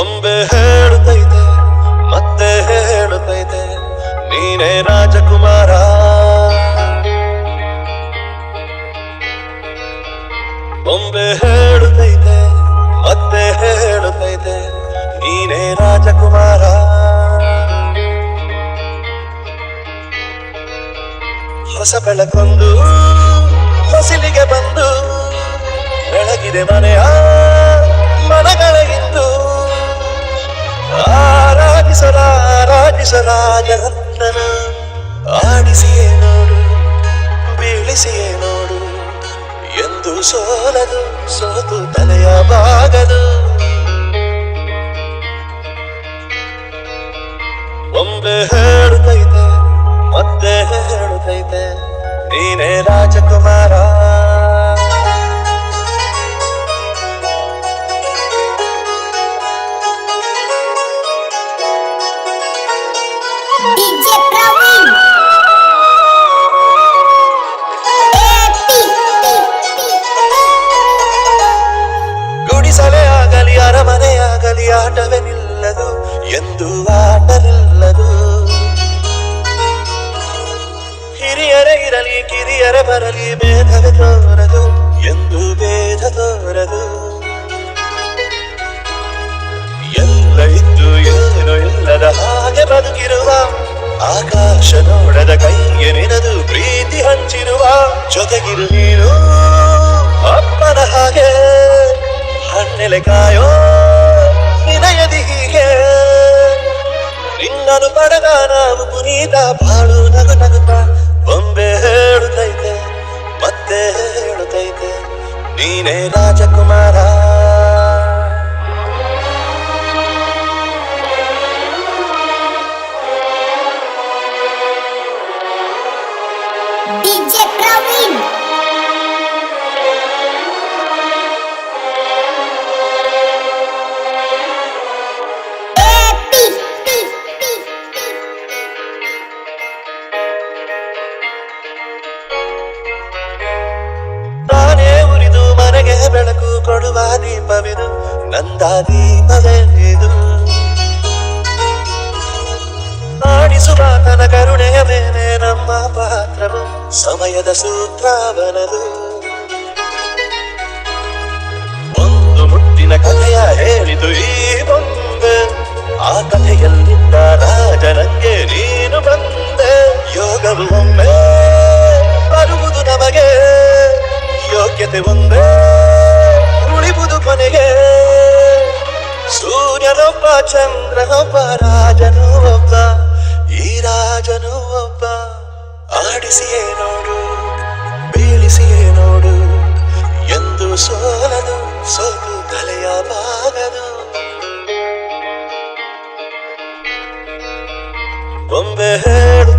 ಬೊಂಬೆ ಹೇಳುತ್ತೈತೆ ಮತ್ತೆ ಹೇಳುತ್ತೈತೆ ನೀನೇ ರಾಜಕುಮಾರ. ಬೊಂಬೆ ಹೇಳುತ್ತೈತೆ ಮತ್ತೆ ಹೇಳುತ್ತೈತೆ ನೀನೇ ರಾಜಕುಮಾರ. ಹೊಸ ಬೆಳಕೊಂದು ಹೊಸಿಲಿಗೆ ಬಂದು ಬೆಳಗಿದೆ ಮನೆಯ ಮನಗಳ ಇಂದು. ಆರಾಧಿಸಲಾರಾಧಿಸಲಾಜರತ್ನನ ಆಡಿಸಿಯೇ ನೋಡು ಬೀಳಿಸಿಯೇ ನೋಡು ಎಂದು ಸೋಲದು ಸೋತು ತಲೆಯ ಬಾಗದು. ಬೊಂಬೆ ಹೇಳುತ್ತೈತೆ ಮತ್ತೆ ಹೇಳುತ್ತೈತೆ ನೀನೇ ರಾಜಕುಮಾರ. ಗುಡಿಸಲೇ ಆಗಲಿ ಅರಮನೆಯಾಗಲಿ ಆಟವೇ ನಿಲ್ಲದು ಎಂದು ಆಟ ನಿಲ್ಲದು. ಹಿರಿಯರೇ ಇರಲಿ ಕಿರಿಯರೇ ಬರಲಿ ಭೇದವೇ ತೋರದು ಎಂದು ಭೇದ ತೋರದು. ಎಲ್ಲ ಇದ್ದು ಏನೋ ಇಲ್ಲದ ಹಾಗೆ ಬದುಕಿರುವ ಆಕಾಶ ನೋಡದ ಕೈಗೆ ನಿನದು ಪ್ರೀತಿ ಹಂಚಿರುವ ಜೊತೆಗಿರು ನೀನು ಅಪ್ಪನ ಹಾಗೆ ಹಣ್ಣೆಲೆ ಕಾಯೋ ನಿನಯದಿ ಹೀಗೆ. ನಿನ್ನನು ಪಡೆದ ನಾವು ಪುನೀತ ಬಾಳು ನಗು ನಗುತ್ತ. ಬೊಂಬೆ ಹೇಳುತ್ತೈತೆ ಮತ್ತೆ ಹೇಳುತ್ತೈತೆ ನೀನೇ ರಾಜಕುಮಾರ. DJ Praveen. ತಾನೇ ಉರಿದು ಮನೆಗೆ ಬೆಳಕು ಕೊಡುವ ದೀಪವಿದು ನಂದ ದೀಪವೇ ಇದು. ಆಡಿಸುವ ತನ ಕರುಣೆಯ ಮೇಲೆ ನಮ್ಮ ಪಾತ್ರವು ಸಮಯದ ಸೂತ್ರವನದು. ಒಂದು ಮುಟ್ಟಿನ ಕಥೆಯ ಹೇಳಿತು ಈ ಬೊಂಬೆ, ಆ ಕಥೆಯಲ್ಲಿದ್ದ ರಾಜನಂಗೆ ನೀನು ಬಂದೆ. ಯೋಗವು ಒಮ್ಮೆ ಬರುವುದು ನಮಗೆ, ಯೋಗ್ಯತೆ ಒಂದೇ ಉಳಿಬುದು ಕೊನೆಗೆ. ಸೂರ್ಯನೊಬ್ಬ ಚಂದ್ರನೊಬ್ಬ ರಾಜನು ಒಬ್ಬ, ಈ ರಾಜನು ಒಬ್ಬ. ಆಡಿಸಿಯೇ ನೋಡು ಬೀಳಿಸಿಯೇ ನೋಡು ಎಂದು ಸೋಲದು ಸೋತು ತಲೆಯ ಬಾಗದು. ಬೊಂಬೆ ಹೇಳು